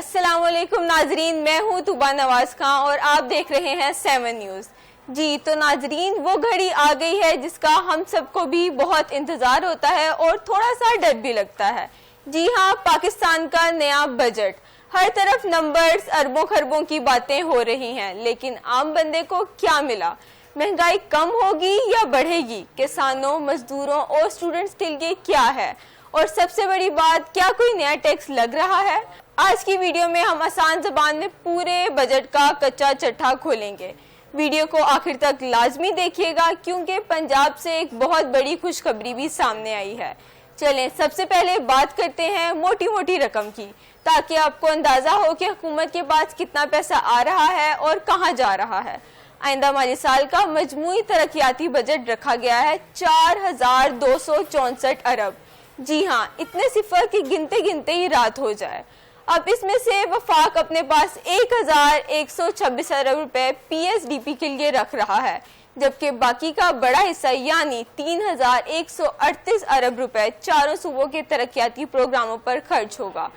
السلام علیکم ناظرین، میں ہوں طوبہ نواز خان اور آپ دیکھ رہے ہیں 7 نیوز۔ جی تو ناظرین، وہ گھڑی آ گئی ہے جس کا ہم سب کو بھی بہت انتظار ہوتا ہے اور تھوڑا سا ڈر بھی لگتا ہے۔ جی ہاں، پاکستان کا نیا بجٹ، ہر طرف نمبرز، اربوں خربوں کی باتیں ہو رہی ہیں، لیکن عام بندے کو کیا ملا؟ مہنگائی کم ہوگی یا بڑھے گی؟ کسانوں، مزدوروں اور اسٹوڈنٹس کے لیے کیا ہے؟ اور سب سے بڑی بات، کیا کوئی نیا ٹیکس لگ رہا ہے؟ آج کی ویڈیو میں ہم آسان زبان میں پورے بجٹ کا کچا چٹھا کھولیں گے۔ ویڈیو کو آخر تک لازمی دیکھیے گا کیونکہ پنجاب سے ایک بہت بڑی خوشخبری بھی سامنے آئی ہے۔ چلیں سب سے پہلے بات کرتے ہیں موٹی موٹی رقم کی، تاکہ آپ کو اندازہ ہو کہ حکومت کے پاس کتنا پیسہ آ رہا ہے اور کہاں جا رہا ہے۔ آئندہ مالی سال کا مجموعی ترقیاتی بجٹ رکھا گیا ہے 4264 ارب۔ جی ہاں، اتنے صفر کی گنتے گنتے ہی رات ہو جائے۔ اب اس میں سے وفاق اپنے پاس 1126 ارب روپے پی ایس ڈی پی کے لیے رکھ رہا ہے، جبکہ باقی کا بڑا حصہ یعنی 3138 ارب روپے چاروں صوبوں کے ترقیاتی پروگراموں پر خرچ ہوگا۔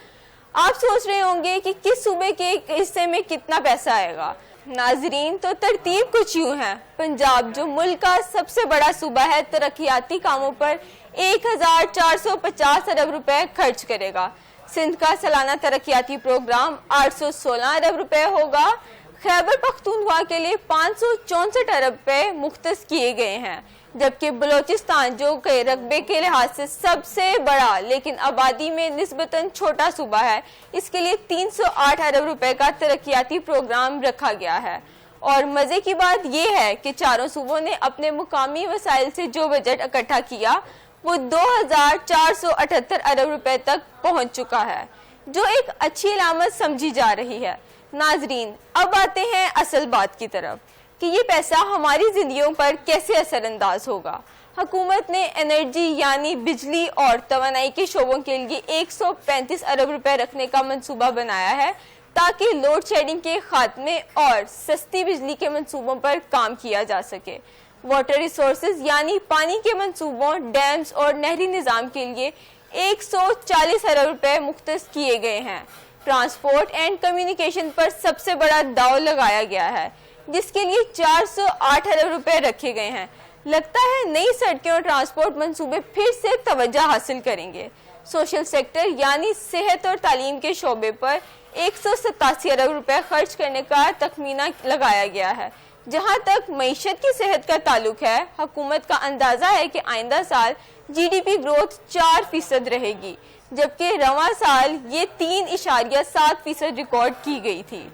آپ سوچ رہے ہوں گے کہ کس صوبے کے حصے میں کتنا پیسہ آئے گا؟ ناظرین، تو ترتیب کچھ یوں ہے۔ پنجاب، جو ملک کا سب سے بڑا صوبہ ہے، ترقیاتی کاموں پر 1450 ارب روپے خرچ کرے گا۔ سندھ کا سالانہ ترقیاتی پروگرام 816 ارب روپے ہوگا۔ خیبر پختونخوا کے لیے 564 ارب روپے مختص کیے گئے ہیں، جبکہ بلوچستان، جو کہ رقبے کے لحاظ سے سب سے بڑا لیکن آبادی میں نسبتاً چھوٹا صوبہ ہے، اس کے لیے 308 ارب روپے کا ترقیاتی پروگرام رکھا گیا ہے۔ اور مزے کی بات یہ ہے کہ چاروں صوبوں نے اپنے مقامی وسائل سے جو بجٹ اکٹھا کیا وہ 2478 ارب روپے تک پہنچ چکا ہے، جو ایک اچھی علامت سمجھی جا رہی ہے۔ ناظرین، اب آتے ہیں اصل بات کی طرف کہ یہ پیسہ ہماری زندگیوں پر کیسے اثر انداز ہوگا۔ حکومت نے انرجی یعنی بجلی اور توانائی کے شعبوں کے لیے 135 ارب روپے رکھنے کا منصوبہ بنایا ہے تاکہ لوڈ شیڈنگ کے خاتمے اور سستی بجلی کے منصوبوں پر کام کیا جا سکے۔ واٹر ریسورسز یعنی پانی کے منصوبوں، ڈیمز اور نہری نظام کے لیے 140 ارب روپے مختص کیے گئے ہیں۔ ٹرانسپورٹ اینڈ کمیونیکیشن پر سب سے بڑا داؤ لگایا گیا ہے، جس کے لیے 408 ارب روپے رکھے گئے ہیں۔ لگتا ہے نئی سڑکیں اور ٹرانسپورٹ منصوبے پھر سے توجہ حاصل کریں گے۔ سوشل سیکٹر یعنی صحت اور تعلیم کے شعبے پر 187 ارب روپے خرچ کرنے کا تخمینہ لگایا گیا ہے۔ جہاں تک معیشت کی صحت کا تعلق ہے، حکومت کا اندازہ ہے کہ آئندہ سال جی ڈی پی گروتھ 4% رہے گی، جبکہ رواں سال یہ 3.7% ریکارڈ کی گئی تھی۔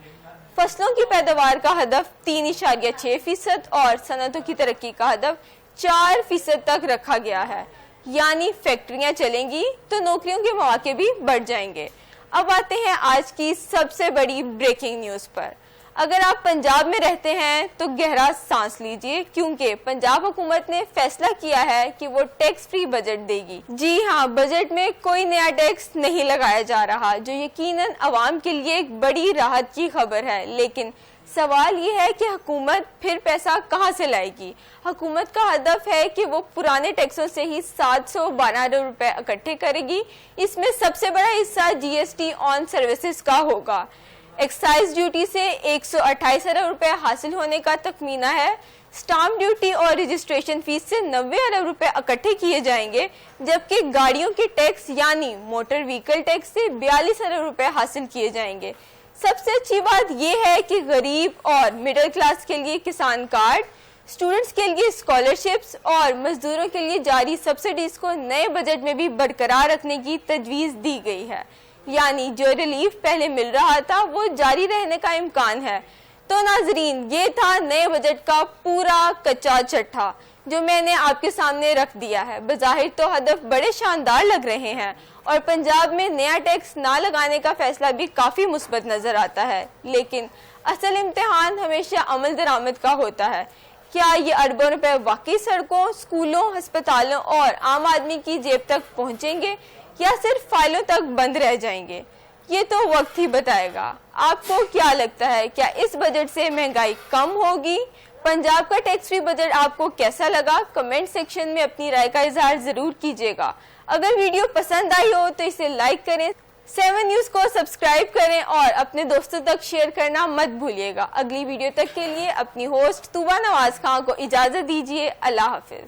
فصلوں کی پیداوار کا ہدف 3.6% اور صنعتوں کی ترقی کا ہدف 4% تک رکھا گیا ہے، یعنی فیکٹریاں چلیں گی تو نوکریوں کے مواقع بھی بڑھ جائیں گے۔ اب آتے ہیں آج کی سب سے بڑی بریکنگ نیوز پر۔ اگر آپ پنجاب میں رہتے ہیں تو گہرا سانس لیجئے، کیونکہ پنجاب حکومت نے فیصلہ کیا ہے کہ وہ ٹیکس فری بجٹ دے گی۔ جی ہاں، بجٹ میں کوئی نیا ٹیکس نہیں لگایا جا رہا، جو یقیناً عوام کے لیے ایک بڑی راحت کی خبر ہے، لیکن سوال یہ ہے کہ حکومت پھر پیسہ کہاں سے لائے گی؟ حکومت کا ہدف ہے کہ وہ پرانے ٹیکسوں سے ہی 712 ارب روپے اکٹھے کرے گی۔ اس میں سب سے بڑا حصہ جی ایس ٹی آن سروسز کا ہوگا۔ ایکسائز ڈیوٹی سے 128 ارب روپے حاصل ہونے کا تخمینہ ہے۔ سٹامپ ڈیوٹی اور رجسٹریشن فیس سے 90 ارب روپے اکٹھے کیے جائیں گے، جبکہ گاڑیوں کے ٹیکس یعنی موٹر وہیکل ٹیکس سے 42 ارب روپے حاصل کیے جائیں گے۔ سب سے اچھی بات یہ ہے کہ غریب اور مڈل کلاس کے لیے کسان کارڈ، اسٹوڈنٹس کے لیے اسکالرشپس اور مزدوروں کے لیے جاری سبسڈیز کو نئے بجٹ میں بھی برقرار رکھنے کی تجویز دی گئی ہے، یعنی جو ریلیف پہلے مل رہا تھا وہ جاری رہنے کا امکان ہے۔ تو ناظرین، یہ تھا نئے بجٹ کا پورا کچا چٹھا جو میں نے آپ کے سامنے رکھ دیا ہے۔ بظاہر تو ہدف بڑے شاندار لگ رہے ہیں اور پنجاب میں نیا ٹیکس نہ لگانے کا فیصلہ بھی کافی مثبت نظر آتا ہے، لیکن اصل امتحان ہمیشہ عمل درآمد کا ہوتا ہے۔ کیا یہ اربوں روپے واقعی سڑکوں، اسکولوں، ہسپتالوں اور عام آدمی کی جیب تک پہنچیں گے یا صرف فائلوں تک بند رہ جائیں گے؟ یہ تو وقت ہی بتائے گا۔ آپ کو کیا لگتا ہے، کیا اس بجٹ سے مہنگائی کم ہوگی؟ پنجاب کا ٹیکس فری بجٹ آپ کو کیسا لگا؟ کمنٹ سیکشن میں اپنی رائے کا اظہار ضرور کیجیے گا۔ اگر ویڈیو پسند آئی ہو تو اسے لائک کریں، 7 نیوز کو سبسکرائب کریں اور اپنے دوستوں تک شیئر کرنا مت بھولیے گا۔ اگلی ویڈیو تک کے لیے اپنی ہوسٹ طوبہ نواز خان کو اجازت دیجیے۔ اللہ حافظ۔